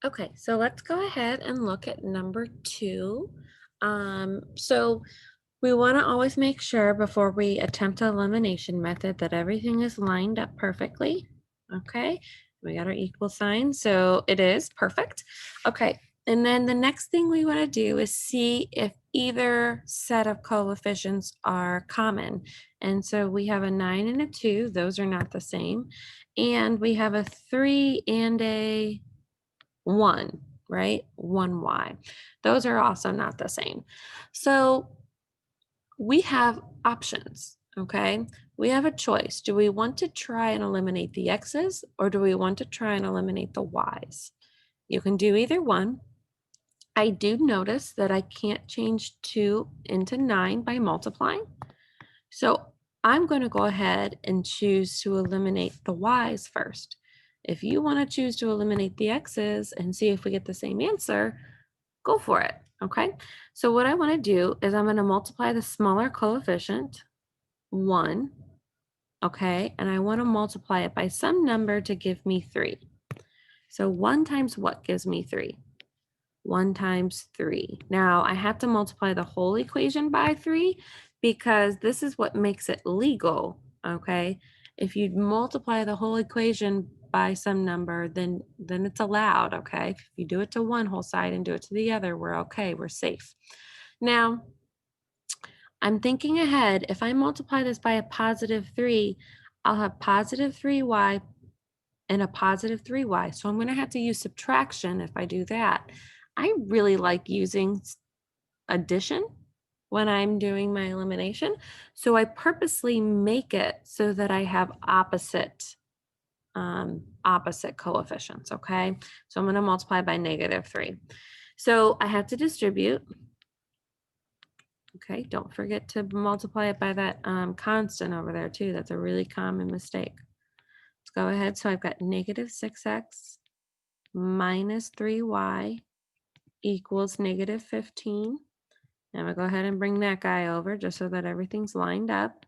Okay, so let's go ahead and look at number two. So we want to always make sure before we attempt the elimination method that everything is lined up perfectly. Okay, we got our equal sign, so it is perfect. Okay, and then the next thing we want to do is see if either set of coefficients are common. And so we have a 9 and a 2, those are not the same. And we have a 3 and a 1, right? 1y. Those are also not the same. So we have options, okay? We have a choice. Do we want to try and eliminate the x's or do we want to try and eliminate the y's? You can do either one. I do notice that I can't change 2 into 9 by multiplying. So I'm going to go ahead and choose to eliminate the y's first. If you want to choose to eliminate the x's and see if we get the same answer, go for it. Okay. So what I want to do is I'm going to multiply the smaller coefficient, 1. Okay. And I want to multiply it by some number to give me 3. So 1 times what gives me 3? 1 times 3. Now I have to multiply the whole equation by 3 because this is what makes it legal, okay? If you multiply the whole equation by some number, then it's allowed, okay? If you do it to one whole side and do it to the other, we're okay, we're safe. Now, I'm thinking ahead. If I multiply this by a positive 3, I'll have positive 3y and a positive 3y. So I'm going to have to use subtraction if I do that. I really like using addition when I'm doing my elimination. So I purposely make it so that I have opposite coefficients, okay? So I'm going to multiply by negative 3. So I have to distribute. Okay, don't forget to multiply it by that constant over there too. That's a really common mistake. Let's go ahead. So I've got negative 6x minus 3y equals negative 15. I'm going to go ahead and bring that guy over just so that everything's lined up.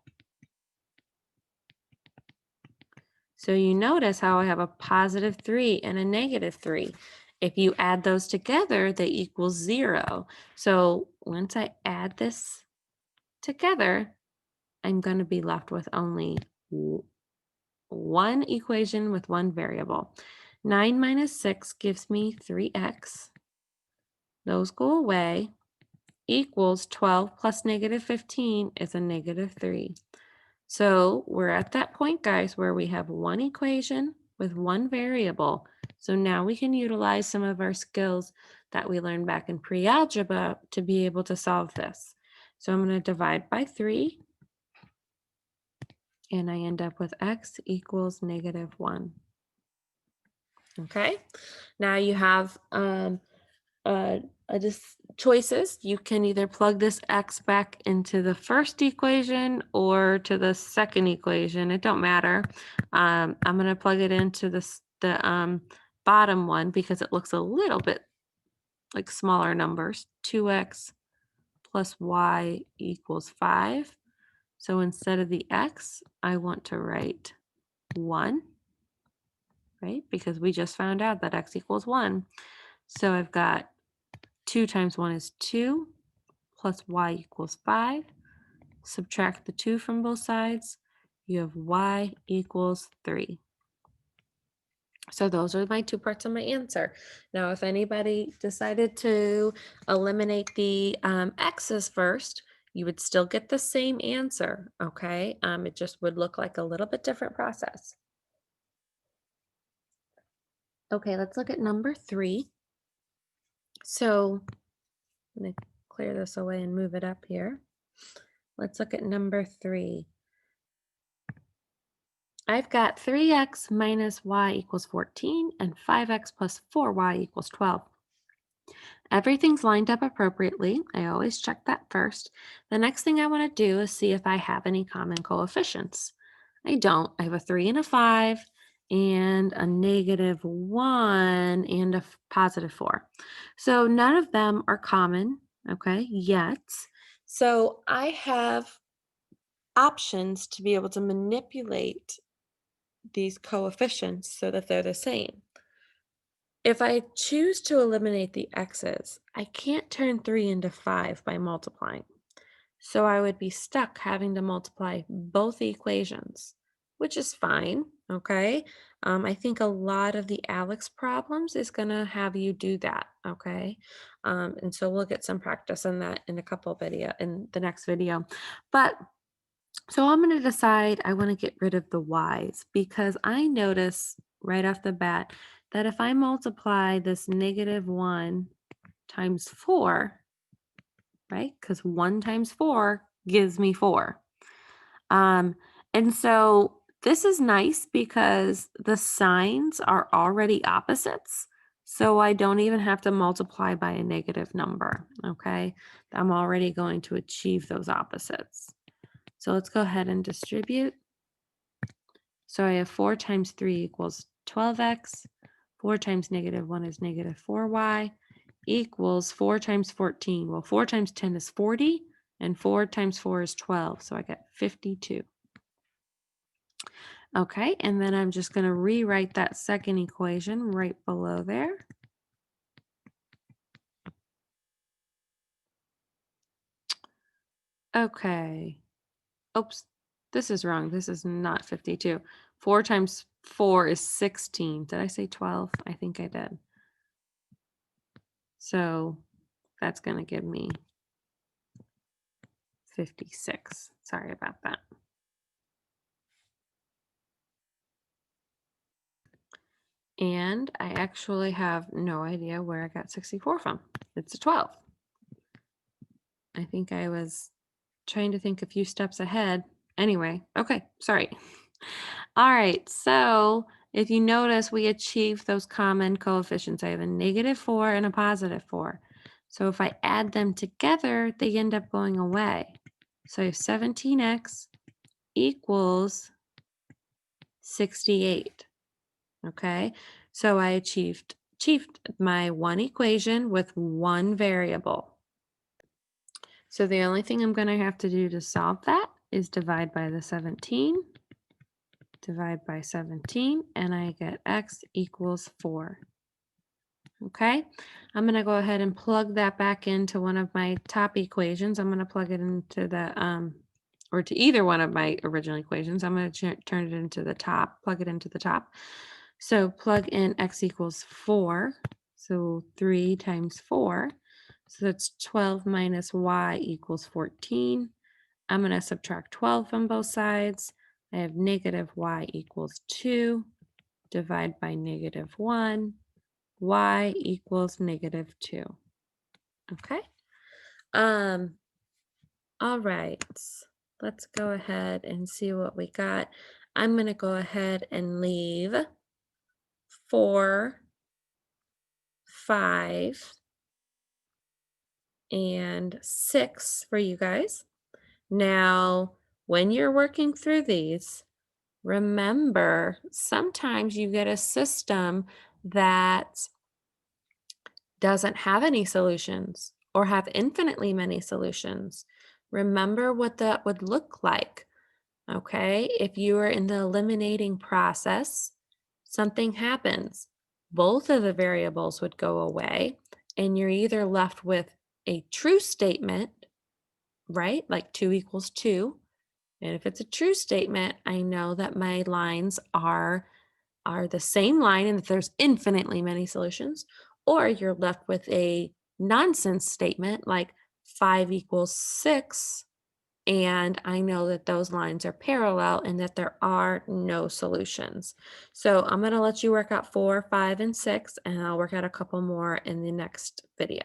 So you notice how I have a positive 3 and a negative 3. If you add those together, they equal 0. So once I add this together, I'm going to be left with only one equation with one variable. 9 minus 6 gives me 3x. Those go away. Equals 12 plus negative 15 is a negative 3. So we're at that point, guys, where we have one equation with one variable. So now we can utilize some of our skills that we learned back in pre-algebra to be able to solve this. So I'm going to divide by 3, and I end up with x equals negative 1. Okay, now you have just choices. You can either plug this x back into the first equation or to the second equation. It don't matter. I'm going to plug it into the bottom one because it looks a little bit like smaller numbers. 2x plus y equals 5. So instead of the x, I want to write 1, right? Because we just found out that x equals 1. So I've got 2 times 1 is 2, plus y equals 5. Subtract the 2 from both sides. You have y equals 3. So those are my two parts of my answer. Now, if anybody decided to eliminate the x's first, you would still get the same answer, okay? It just would look like a little bit different process. Okay, let's look at number 3. So I'm going to clear this away and move it up here. Let's look at number 3. I've got 3x minus y equals 14 and 5x plus 4y equals 12. Everything's lined up appropriately. I always check that first. The next thing I want to do is see if I have any common coefficients. I don't. I have a 3 and a 5 and a negative 1 and a positive 4. So none of them are common, okay, yet. So I have options to be able to manipulate these coefficients so that they're the same. If I choose to eliminate the x's, I can't turn 3 into 5 by multiplying. So I would be stuck having to multiply both equations, which is fine. Okay. I think a lot of the Alex problems is going to have you do that. Okay. And so we'll get some practice on that in a couple video in the next video. But so I'm going to decide I want to get rid of the y's because I notice right off the bat that if I multiply this -1 times 4, right? Because 1 times 4 gives me 4. Um, and so this is nice because the signs are already opposites. So I don't even have to multiply by a negative number. Okay. I'm already going to achieve those opposites. So let's go ahead and distribute. So I have 4 times 3 equals 12x. 4 times -1 is -4y equals 4 times 14. Well, 4 times 10 is 40, and 4 times 4 is 12. So I get 52. Okay, and then I'm just going to rewrite that second equation right below there. Okay. Oops, this is wrong. This is not 52. 4 times 4 is 16. Did I say 12? I think I did. So that's going to give me 56. Sorry about that. And I actually have no idea where I got 64 from. It's a 12. I think I was trying to think a few steps ahead. Anyway, okay, sorry. All right, so if you notice, we achieved those common coefficients. I have a -4 and a +4. So if I add them together, they end up going away. So I have 17x equals 68. Okay, so I achieved my one equation with one variable. So the only thing I'm going to have to do to solve that is divide by the 17, divide by 17, and I get x equals 4. Okay, I'm going to go ahead and plug that back into one of my top equations. I'm going to plug it into the, or to either one of my original equations. I'm going to turn it into the top, plug it into the top. So plug in x equals 4. So 3 times 4. So that's 12 minus y equals 14. I'm going to subtract 12 from both sides. I have -y equals 2. Divide by -1. Y equals -2. Okay. All right. Let's go ahead and see what we got. I'm going to go ahead and leave 4, 5, and 6 for you guys. Now, when you're working through these, remember sometimes you get a system that doesn't have any solutions or have infinitely many solutions. Remember what that would look like. Okay, if you are in the eliminating process, something happens. Both of the variables would go away, and you're either left with a true statement, right? Like 2 equals 2. And if it's a true statement, I know that my lines are the same line and that there's infinitely many solutions, or you're left with a nonsense statement like 5 equals 6, and I know that those lines are parallel and that there are no solutions. So I'm going to let you work out 4, 5, and 6, and I'll work out a couple more in the next video.